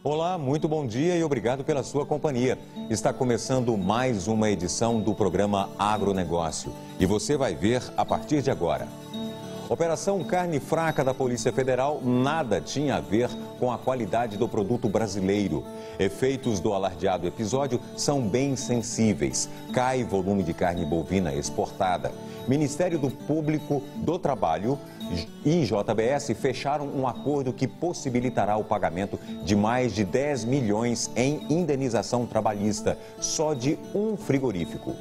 Olá, muito bom dia e obrigado pela sua companhia. Está começando mais uma edição do programa Agronegócio e você vai ver a partir de agora. Operação Carne Fraca da Polícia Federal nada tinha a ver com a qualidade do produto brasileiro. Efeitos do alardeado episódio são bem sensíveis. Cai volume de carne bovina exportada. Ministério do Público do Trabalho e JBS fecharam um acordo que possibilitará o pagamento de mais de 10 milhões em indenização trabalhista, só de um frigorífico.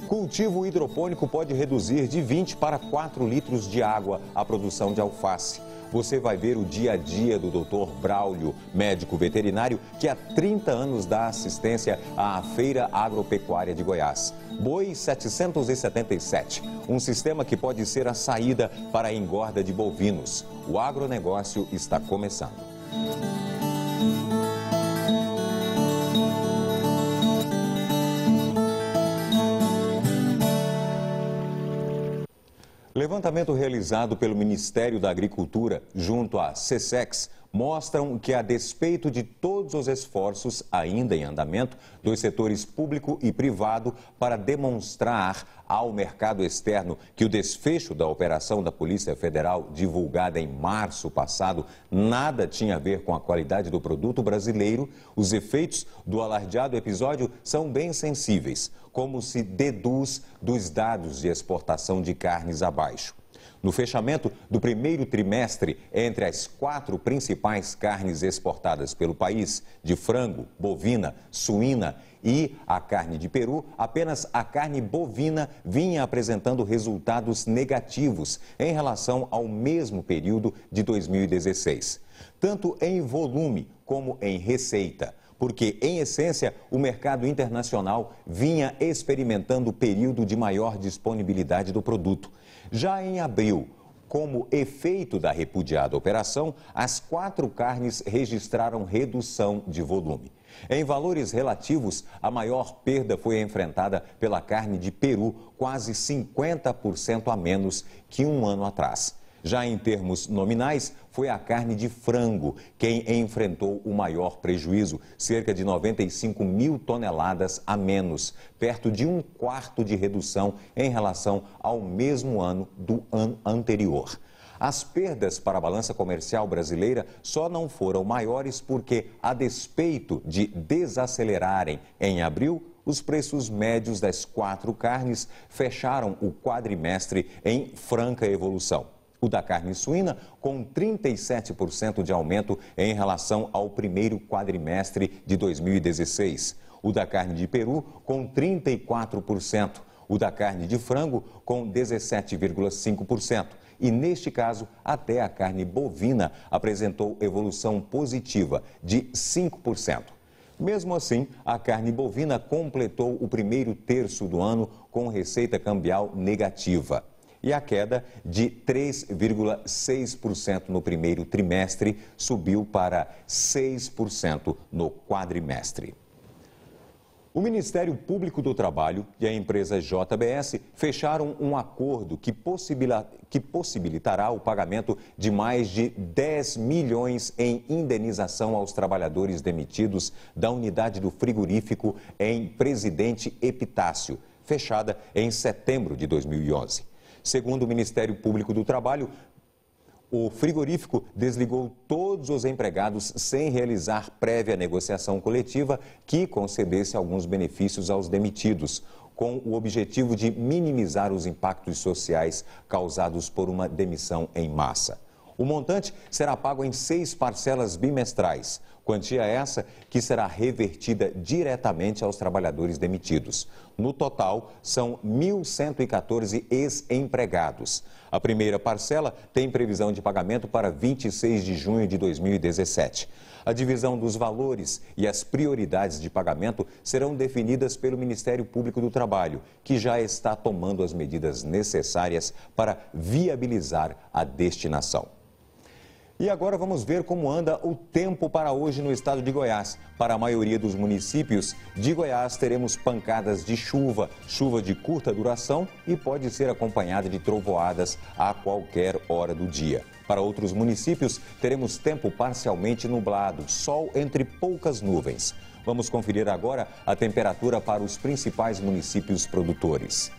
Cultivo hidropônico pode reduzir de 20 para 4 litros de água a produção de alface. Você vai ver o dia a dia do Dr. Braulio, médico veterinário, que há 30 anos dá assistência à Feira Agropecuária de Goiás. Boi 777, um sistema que pode ser a saída para a engorda de bovinos. O agronegócio está começando. Levantamento realizado pelo Ministério da Agricultura, junto à SECEX, mostram que, a despeito de todos os esforços ainda em andamento dos setores público e privado para demonstrar ao mercado externo que o desfecho da operação da Polícia Federal, divulgada em março passado, nada tinha a ver com a qualidade do produto brasileiro, os efeitos do alardeado episódio são bem sensíveis, como se deduz dos dados de exportação de carnes abaixo. No fechamento do primeiro trimestre, entre as 4 principais carnes exportadas pelo país, de frango, bovina, suína e a carne de peru, apenas a carne bovina vinha apresentando resultados negativos em relação ao mesmo período de 2016, tanto em volume como em receita. Porque, em essência, o mercado internacional vinha experimentando o período de maior disponibilidade do produto. Já em abril, como efeito da repudiada operação, as 4 carnes registraram redução de volume. Em valores relativos, a maior perda foi enfrentada pela carne de peru, quase 50% a menos que um ano atrás. Já em termos nominais, foi a carne de frango quem enfrentou o maior prejuízo, cerca de 95 mil toneladas a menos, perto de 1/4 de redução em relação ao mesmo ano do ano anterior. As perdas para a balança comercial brasileira só não foram maiores porque, a despeito de desacelerarem em abril, os preços médios das 4 carnes fecharam o quadrimestre em franca evolução. O da carne suína, com 37% de aumento em relação ao primeiro quadrimestre de 2016. O da carne de peru, com 34%. O da carne de frango, com 17,5%. E, neste caso, até a carne bovina apresentou evolução positiva, de 5%. Mesmo assim, a carne bovina completou o primeiro terço do ano com receita cambial negativa. E a queda de 3,6% no primeiro trimestre subiu para 6% no quadrimestre. O Ministério Público do Trabalho e a empresa JBS fecharam um acordo que possibilitará o pagamento de mais de 10 milhões em indenização aos trabalhadores demitidos da unidade do frigorífico em Presidente Epitácio, fechada em setembro de 2011. Segundo o Ministério Público do Trabalho, o frigorífico desligou todos os empregados sem realizar prévia negociação coletiva que concedesse alguns benefícios aos demitidos, com o objetivo de minimizar os impactos sociais causados por uma demissão em massa. O montante será pago em 6 parcelas bimestrais, quantia essa que será revertida diretamente aos trabalhadores demitidos. No total, são 1.114 ex-empregados. A primeira parcela tem previsão de pagamento para 26 de junho de 2017. A divisão dos valores e as prioridades de pagamento serão definidas pelo Ministério Público do Trabalho, que já está tomando as medidas necessárias para viabilizar a destinação. E agora vamos ver como anda o tempo para hoje no estado de Goiás. Para a maioria dos municípios de Goiás, teremos pancadas de chuva, chuva de curta duração e pode ser acompanhada de trovoadas a qualquer hora do dia. Para outros municípios, teremos tempo parcialmente nublado, sol entre poucas nuvens. Vamos conferir agora a temperatura para os principais municípios produtores.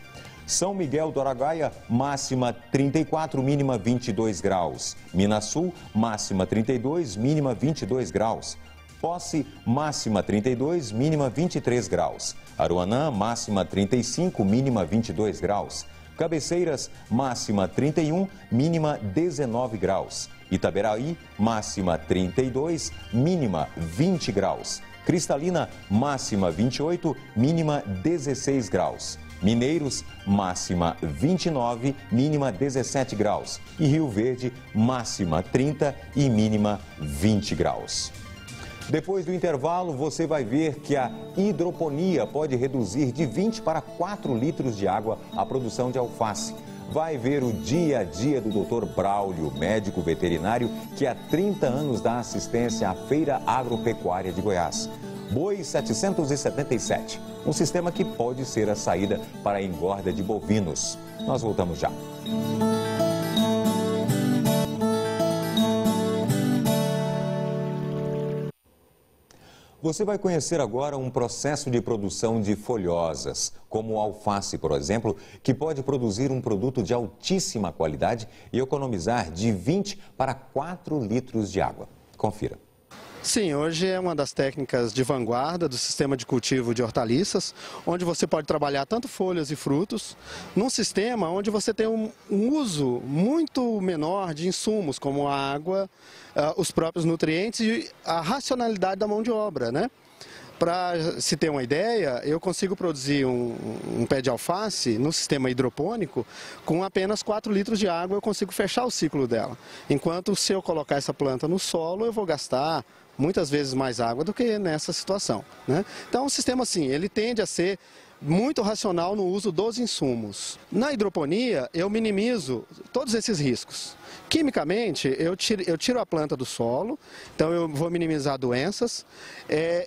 São Miguel do Araguaia, máxima 34, mínima 22 graus. Minasul, máxima 32, mínima 22 graus. Posse, máxima 32, mínima 23 graus. Aruanã, máxima 35, mínima 22 graus. Cabeceiras, máxima 31, mínima 19 graus. Itaberaí, máxima 32, mínima 20 graus. Cristalina, máxima 28, mínima 16 graus. Mineiros, máxima 29, mínima 17 graus. E Rio Verde, máxima 30 e mínima 20 graus. Depois do intervalo, você vai ver que a hidroponia pode reduzir de 20 para 4 litros de água a produção de alface. Vai ver o dia a dia do Dr. Braulio, médico veterinário que há 30 anos dá assistência à Feira Agropecuária de Goiás. Boi 777, um sistema que pode ser a saída para a engorda de bovinos. Nós voltamos já. Você vai conhecer agora um processo de produção de folhosas, como o alface, por exemplo, que pode produzir um produto de altíssima qualidade e economizar de 20 para 4 litros de água. Confira. Sim, hoje é uma das técnicas de vanguarda do sistema de cultivo de hortaliças, onde você pode trabalhar tanto folhas e frutos, num sistema onde você tem um uso muito menor de insumos, como a água, os próprios nutrientes e a racionalidade da mão de obra, né? Para se ter uma ideia, eu consigo produzir um pé de alface no sistema hidropônico com apenas 4 litros de água, eu consigo fechar o ciclo dela. Enquanto se eu colocar essa planta no solo, eu vou gastar muitas vezes mais água do que nessa situação, né? Então, o sistema assim, ele tende a ser muito racional no uso dos insumos. Na hidroponia, eu minimizo todos esses riscos. Quimicamente, eu tiro a planta do solo, então eu vou minimizar doenças.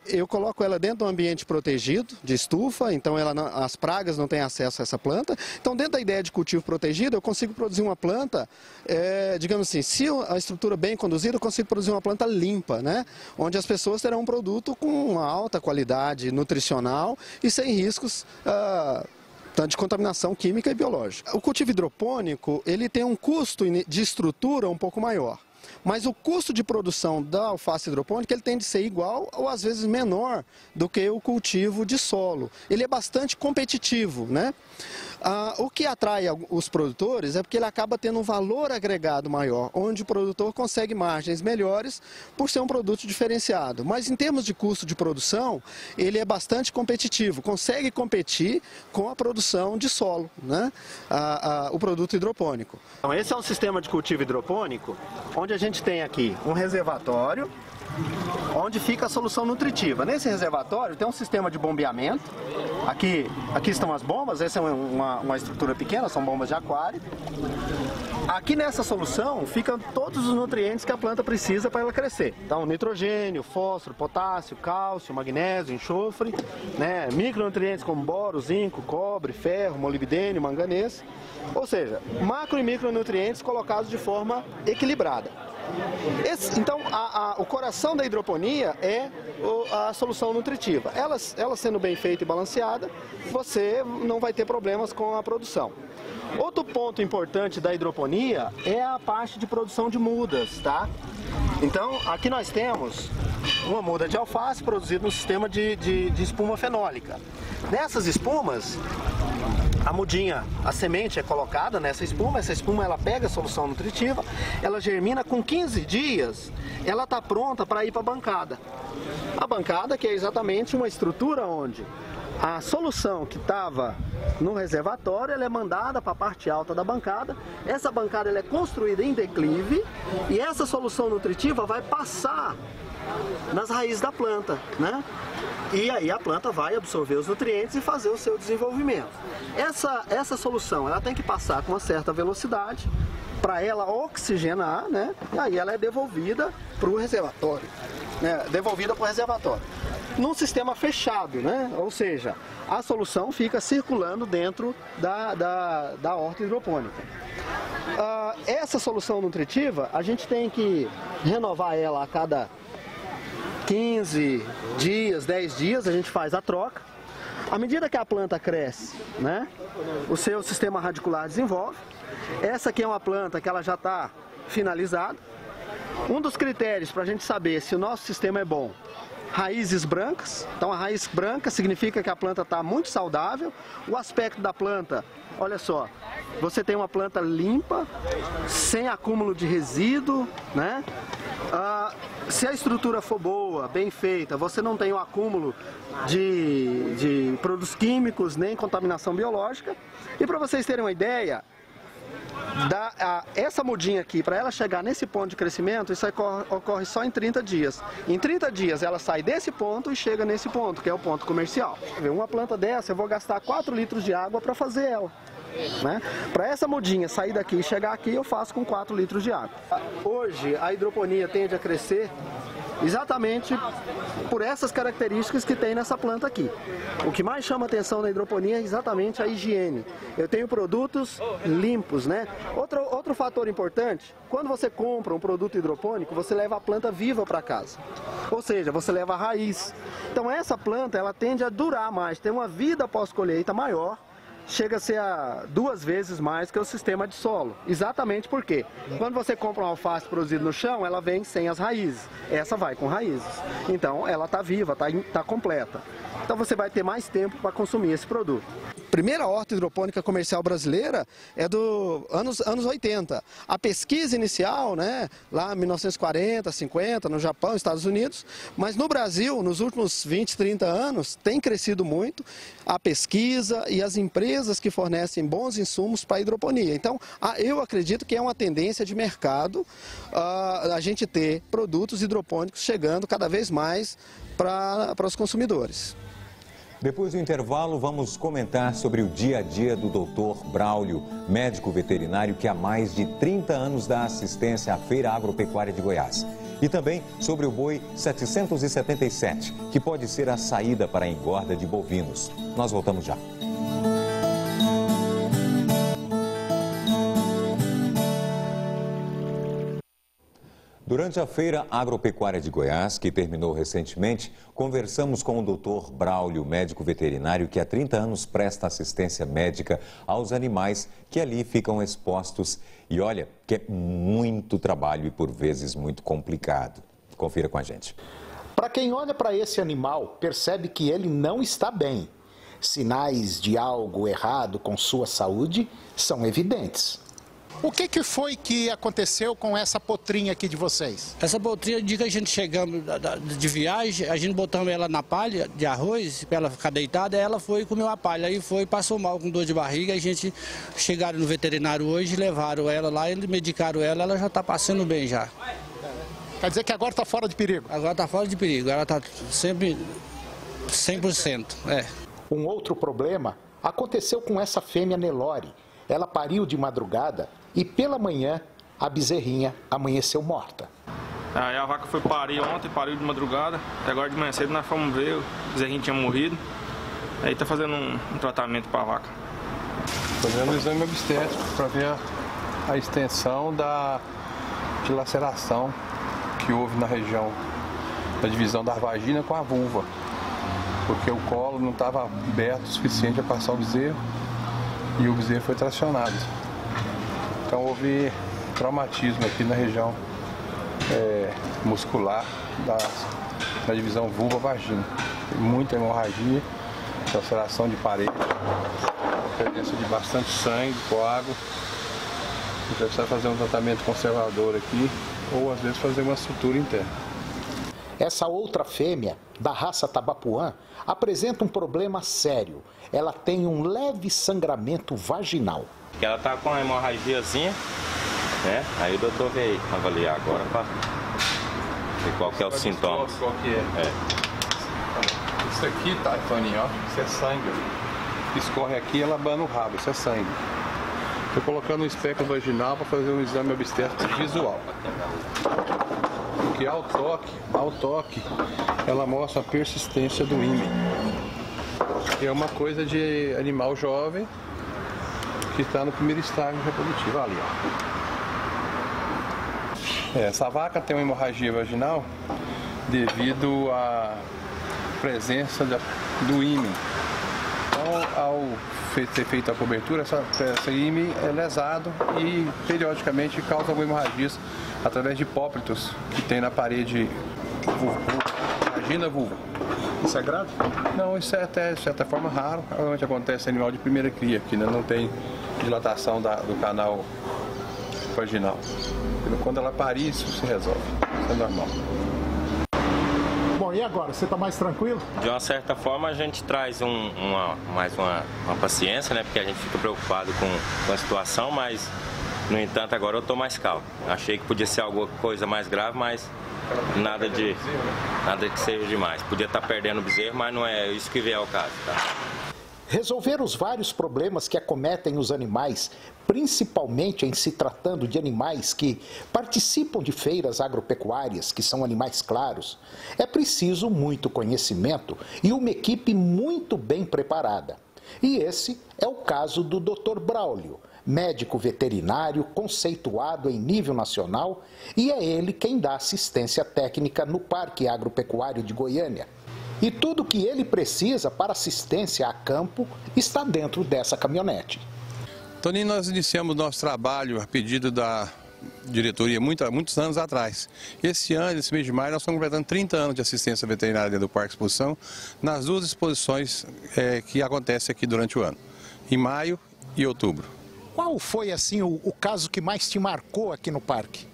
Eu coloco ela dentro de um ambiente protegido, de estufa, então as pragas não têm acesso a essa planta. Então, dentro da ideia de cultivo protegido, eu consigo produzir uma planta, digamos assim, se a estrutura bem conduzida, eu consigo produzir uma planta limpa, né? Onde as pessoas terão um produto com uma alta qualidade nutricional e sem riscos tanto de contaminação química e biológica. O cultivo hidropônico, ele tem um custo de estrutura um pouco maior, mas o custo de produção da alface hidropônica ele tende a ser igual ou às vezes menor do que o cultivo de solo. Ele é bastante competitivo, né? O que atrai os produtores é porque ele acaba tendo um valor agregado maior, onde o produtor consegue margens melhores por ser um produto diferenciado. Mas em termos de custo de produção, ele é bastante competitivo, consegue competir com a produção de solo, né? O produto hidropônico. Então, esse é um sistema de cultivo hidropônico, onde a gente tem aqui um reservatório, onde fica a solução nutritiva. Nesse reservatório tem um sistema de bombeamento. Aqui estão as bombas, essa é uma estrutura pequena, são bombas de aquário. Aqui nessa solução ficam todos os nutrientes que a planta precisa para ela crescer. Então, nitrogênio, fósforo, potássio, cálcio, magnésio, enxofre, né? Micronutrientes como boro, zinco, cobre, ferro, molibdênio, manganês. Ou seja, macro e micronutrientes colocados de forma equilibrada. Então, o coração da hidroponia é a solução nutritiva. Ela sendo bem feita e balanceada, você não vai ter problemas com a produção. Outro ponto importante da hidroponia é a parte de produção de mudas, tá? Então, aqui nós temos uma muda de alface produzida no sistema de espuma fenólica. Nessas espumas, a mudinha, a semente é colocada nessa espuma, essa espuma ela pega a solução nutritiva, ela germina com 15 dias, ela está pronta para ir para a bancada. A bancada que é exatamente uma estrutura onde a solução que estava no reservatório, ela é mandada para a parte alta da bancada, essa bancada ela é construída em declive e essa solução nutritiva vai passar nas raízes da planta, né? E aí a planta vai absorver os nutrientes e fazer o seu desenvolvimento. Essa solução ela tem que passar com uma certa velocidade, para ela oxigenar, né? E aí ela é devolvida para o reservatório, né? Devolvida para o reservatório. Num sistema fechado, né? Ou seja, a solução fica circulando dentro da horta hidropônica. Essa solução nutritiva, a gente tem que renovar ela a cada 15 dias, 10 dias, a gente faz a troca. À medida que a planta cresce, né, o seu sistema radicular desenvolve. Essa aqui é uma planta que ela já está finalizada. Um dos critérios para a gente saber se o nosso sistema é bom, raízes brancas. Então a raiz branca significa que a planta está muito saudável. O aspecto da planta, olha só, você tem uma planta limpa, sem acúmulo de resíduo, né? Se a estrutura for boa, bem feita, você não tem o acúmulo de produtos químicos nem contaminação biológica. E para vocês terem uma ideia, essa mudinha aqui, para ela chegar nesse ponto de crescimento, isso ocorre só em 30 dias. Em 30 dias ela sai desse ponto e chega nesse ponto, que é o ponto comercial. Uma planta dessa eu vou gastar 4 litros de água para fazer ela. Né? Para essa mudinha sair daqui e chegar aqui, eu faço com 4 litros de água. Hoje a hidroponia tende a crescer exatamente por essas características que tem nessa planta aqui. O que mais chama atenção na hidroponia é exatamente a higiene. Eu tenho produtos limpos, né? Outro fator importante, quando você compra um produto hidropônico, você leva a planta viva para casa. Ou seja, você leva a raiz. Então essa planta, ela tende a durar mais, tem uma vida pós-colheita maior. Chega a ser 2 vezes mais que o sistema de solo. Exatamente porque quando você compra uma alface produzida no chão, ela vem sem as raízes. Essa vai com raízes. Então ela está viva, está completa. Então você vai ter mais tempo para consumir esse produto. A primeira horta hidropônica comercial brasileira é dos anos 80. A pesquisa inicial, né, lá em 1940, 50, no Japão, Estados Unidos, mas no Brasil, nos últimos 20, 30 anos, tem crescido muito a pesquisa e as empresas que fornecem bons insumos para a hidroponia. Então, eu acredito que é uma tendência de mercado a gente ter produtos hidropônicos chegando cada vez mais para os consumidores. Depois do intervalo, vamos comentar sobre o dia a dia do Dr. Braulio, médico veterinário que há mais de 30 anos dá assistência à Feira Agropecuária de Goiás. E também sobre o boi 777, que pode ser a saída para a engorda de bovinos. Nós voltamos já. Durante a Feira Agropecuária de Goiás, que terminou recentemente, conversamos com o Dr. Braulio, médico veterinário que há 30 anos presta assistência médica aos animais que ali ficam expostos. E olha, que é muito trabalho e por vezes muito complicado. Confira com a gente. Para quem olha para esse animal, percebe que ele não está bem. Sinais de algo errado com sua saúde são evidentes. O que foi que aconteceu com essa potrinha aqui de vocês? Essa potrinha, no dia que a gente chegamos de viagem, a gente botamos ela na palha de arroz, para ela ficar deitada, ela foi comer a palha. Aí passou mal com dor de barriga, a gente chegaram no veterinário hoje, levaram ela lá, eles medicaram ela já está passando bem já. Quer dizer que agora está fora de perigo? Agora está fora de perigo, ela está sempre 100%. Um outro problema aconteceu com essa fêmea Nelore. Ela pariu de madrugada e pela manhã a bezerrinha amanheceu morta. Aí a vaca foi parir ontem, pariu de madrugada. Até agora de manhã cedo nós fomos ver, o bezerrinho tinha morrido. Aí tá fazendo um tratamento para a vaca. Fazendo um exame obstétrico para ver a extensão da dilaceração que houve na região da divisão da vagina com a vulva. Porque o colo não estava aberto o suficiente para passar o bezerro. E o bezerro foi tracionado. Então houve traumatismo aqui na região muscular da divisão vulva-vagina. Muita hemorragia, laceração de parede, presença de bastante sangue, coágulo. A gente vai precisar fazer um tratamento conservador aqui ou às vezes fazer uma sutura interna. Essa outra fêmea, da raça Tabapuã, apresenta um problema sério. Ela tem um leve sangramento vaginal. Ela está com uma hemorragiazinha, né? Aí o doutor veio avaliar agora para ver qual que é o sintoma. Qual que é? Isso aqui, tá, Toninho, ó, isso é sangue. Escorre aqui e ela abana o rabo, isso é sangue. Estou colocando um espéculo vaginal para fazer um exame obstétrico visual. Porque ao toque, ela mostra a persistência do ímen. É uma coisa de animal jovem que está no primeiro estágio reprodutivo. Ali, ó. Essa vaca tem uma hemorragia vaginal devido à presença do ímen. Então, ao ter feito a cobertura, essa ímen é lesado e periodicamente causa alguma hemorragia através de hipóplitos que tem na parede vagina vulva. Isso é grave? Não, isso é até de certa forma raro. Normalmente acontece em animal de primeira cria, que ainda não tem dilatação do canal vaginal. Quando ela parir, isso se resolve. Isso é normal. Bom, e agora? Você está mais tranquilo? De uma certa forma, a gente traz mais uma paciência, né? Porque a gente fica preocupado com a situação, mas, no entanto, agora eu estou mais calmo. Achei que podia ser alguma coisa mais grave, mas nada que seja demais. Podia estar perdendo o bezerro, mas não é isso que vier ao caso, tá? Resolver os vários problemas que acometem os animais, principalmente em se tratando de animais que participam de feiras agropecuárias, que são animais claros, é preciso muito conhecimento e uma equipe muito bem preparada. E esse é o caso do Dr. Braulio, médico veterinário conceituado em nível nacional, e é ele quem dá assistência técnica no Parque Agropecuário de Goiânia. E tudo que ele precisa para assistência a campo está dentro dessa caminhonete. Toninho, nós iniciamos nosso trabalho a pedido da diretoria muitos anos atrás. Esse ano, esse mês de maio, nós estamos completando 30 anos de assistência veterinária dentro do Parque Exposição, nas duas exposições que acontecem aqui durante o ano, em maio e outubro. Qual foi, assim, o caso que mais te marcou aqui no parque?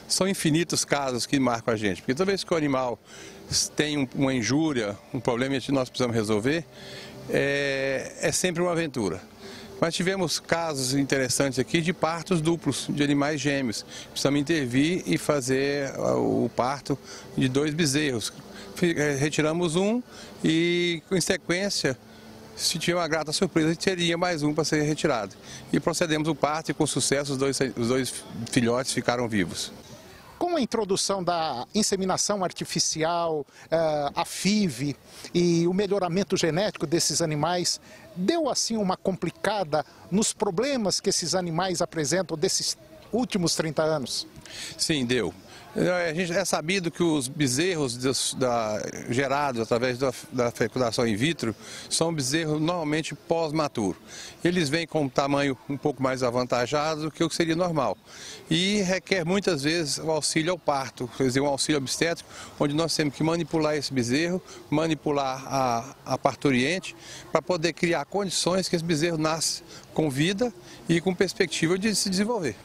São infinitos casos que marcam a gente, porque toda vez que o animal tem uma injúria, um problema que nós precisamos resolver, é sempre uma aventura. Mas tivemos casos interessantes aqui de partos duplos, de animais gêmeos. Precisamos intervir e fazer o parto de 2 bezerros. Retiramos um e, em sequência, se tiver uma grata surpresa, teria mais um para ser retirado. E procedemos o parto e, com sucesso, os dois filhotes ficaram vivos. Com a introdução da inseminação artificial, a FIV e o melhoramento genético desses animais, deu assim uma complicada nos problemas que esses animais apresentam desses últimos 30 anos? Sim, deu. É sabido que os bezerros gerados através da fecundação in vitro são bezerros normalmente pós-maturo. Eles vêm com um tamanho um pouco mais avantajado do que o que seria normal. E requer muitas vezes o auxílio ao parto, quer dizer, um auxílio obstétrico, onde nós temos que manipular esse bezerro, manipular a parturiente, para poder criar condições que esse bezerro nasça com vida e com perspectiva de se desenvolver.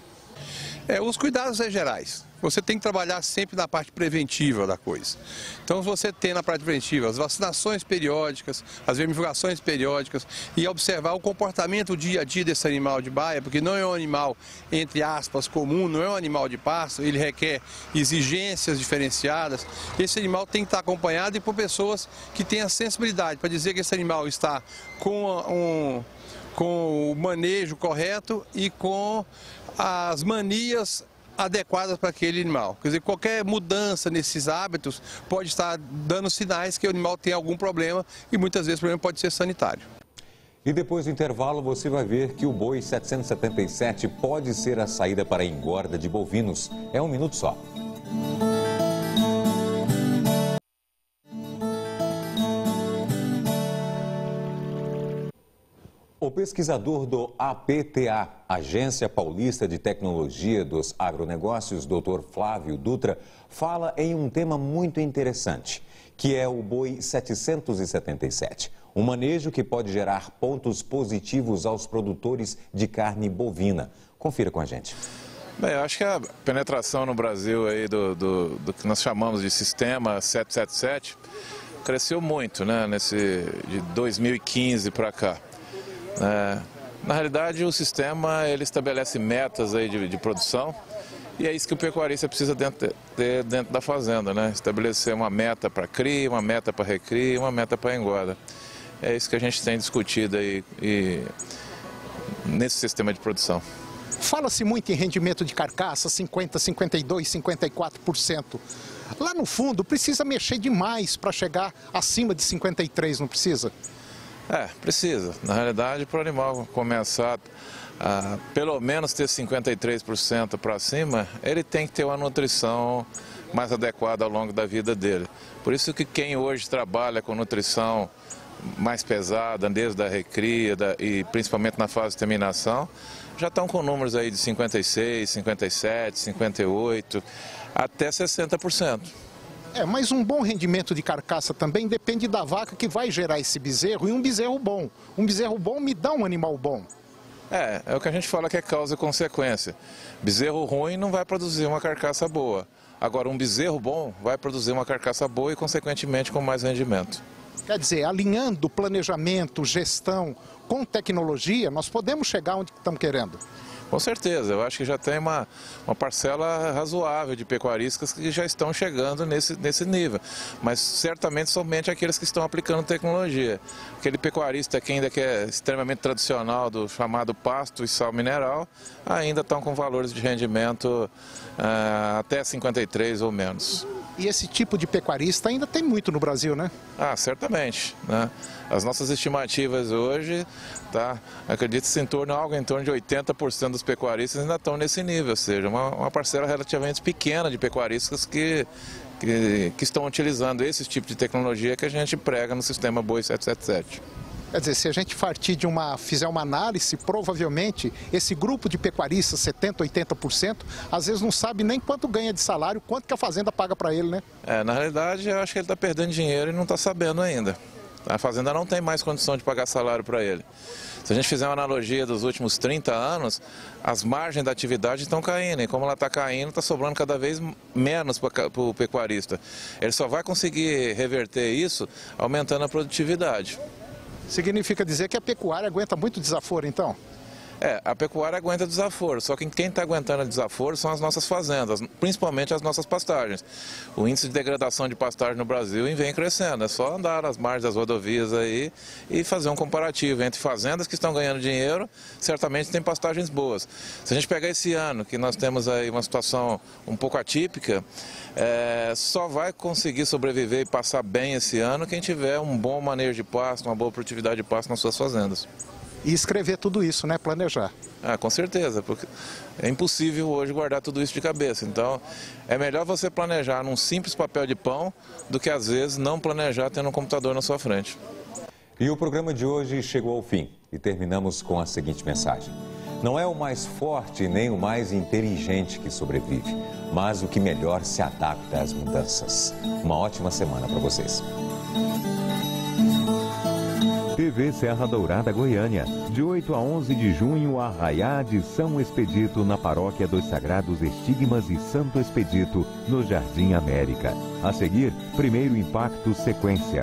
Os cuidados são gerais. Você tem que trabalhar sempre na parte preventiva da coisa. Então, você tem na parte preventiva as vacinações periódicas, as vermifugações periódicas e observar o comportamento, o dia a dia desse animal de baia, porque não é um animal, entre aspas, comum, não é um animal de pasto, ele requer exigências diferenciadas. Esse animal tem que estar acompanhado e por pessoas que tenham sensibilidade para dizer que esse animal está com o manejo correto e com as manias adequadas para aquele animal. Quer dizer, qualquer mudança nesses hábitos pode estar dando sinais que o animal tem algum problema e muitas vezes o problema pode ser sanitário. E depois do intervalo você vai ver que o boi 777 pode ser a saída para a engorda de bovinos. É um minuto só. O pesquisador do APTA, Agência Paulista de Tecnologia dos Agronegócios, Dr. Flávio Dutra, fala em um tema muito interessante, que é o boi 777. Um manejo que pode gerar pontos positivos aos produtores de carne bovina. Confira com a gente. Bem, eu acho que a penetração no Brasil aí do que nós chamamos de sistema 777 cresceu muito, né, de 2015 para cá. Na realidade, o sistema ele estabelece metas aí de produção e é isso que o pecuarista precisa ter dentro da fazenda, né? Estabelecer uma meta para cria, uma meta para recria, uma meta para engorda. É isso que a gente tem discutido aí e nesse sistema de produção. Fala-se muito em rendimento de carcaça, 50%, 52%, 54%. Lá no fundo, precisa mexer demais para chegar acima de 53%, não precisa? Precisa. Na realidade, para o animal começar a pelo menos ter 53% para cima, ele tem que ter uma nutrição mais adequada ao longo da vida dele. Por isso que quem hoje trabalha com nutrição mais pesada, desde a recria e principalmente na fase de terminação, já estão com números aí de 56%, 57%, 58%, até 60%. Mas um bom rendimento de carcaça também depende da vaca que vai gerar esse bezerro e um bezerro bom. Um bezerro bom me dá um animal bom. É o que a gente fala que é causa e consequência. Bezerro ruim não vai produzir uma carcaça boa. Agora, um bezerro bom vai produzir uma carcaça boa e, consequentemente, com mais rendimento. Quer dizer, alinhando planejamento, gestão com tecnologia, nós podemos chegar onde estamos querendo. Com certeza, eu acho que já tem uma parcela razoável de pecuaristas que já estão chegando nesse nível, mas certamente somente aqueles que estão aplicando tecnologia. Aquele pecuarista que ainda é extremamente tradicional do chamado pasto e sal mineral, ainda estão com valores de rendimento até 53 ou menos. E esse tipo de pecuarista ainda tem muito no Brasil, né? Certamente, né? As nossas estimativas hoje, acredito-se algo em torno de 80% dos pecuaristas ainda estão nesse nível, ou seja, uma parcela relativamente pequena de pecuaristas que estão utilizando esse tipo de tecnologia que a gente prega no sistema Boi 777. Quer dizer, se a gente fizer uma análise, provavelmente esse grupo de pecuaristas, 70%, 80%, às vezes não sabe nem quanto ganha de salário, quanto que a fazenda paga para ele, né? Na realidade, eu acho que ele está perdendo dinheiro e não está sabendo ainda. A fazenda não tem mais condição de pagar salário para ele. Se a gente fizer uma analogia dos últimos 30 anos, as margens da atividade estão caindo. E como ela está caindo, está sobrando cada vez menos para o pecuarista. Ele só vai conseguir reverter isso aumentando a produtividade. Significa dizer que a pecuária aguenta muito desaforo, então? A pecuária aguenta desaforo, só que quem está aguentando desaforo são as nossas fazendas, principalmente as nossas pastagens. O índice de degradação de pastagem no Brasil vem crescendo, é só andar nas margens das rodovias aí e fazer um comparativo entre fazendas que estão ganhando dinheiro, certamente tem pastagens boas. Se a gente pegar esse ano, que nós temos aí uma situação um pouco atípica, só vai conseguir sobreviver e passar bem esse ano quem tiver um bom manejo de pasto, uma boa produtividade de pasto nas suas fazendas. E escrever tudo isso, né? Planejar. Com certeza, porque é impossível hoje guardar tudo isso de cabeça. Então, é melhor você planejar num simples papel de pão do que, às vezes, não planejar tendo um computador na sua frente. E o programa de hoje chegou ao fim e terminamos com a seguinte mensagem. Não é o mais forte nem o mais inteligente que sobrevive, mas o que melhor se adapta às mudanças. Uma ótima semana para vocês. TV Serra Dourada, Goiânia, de 8 a 11 de junho, Arraiá de São Expedito, na Paróquia dos Sagrados Estigmas e Santo Expedito, no Jardim América. A seguir, Primeiro Impacto Sequência.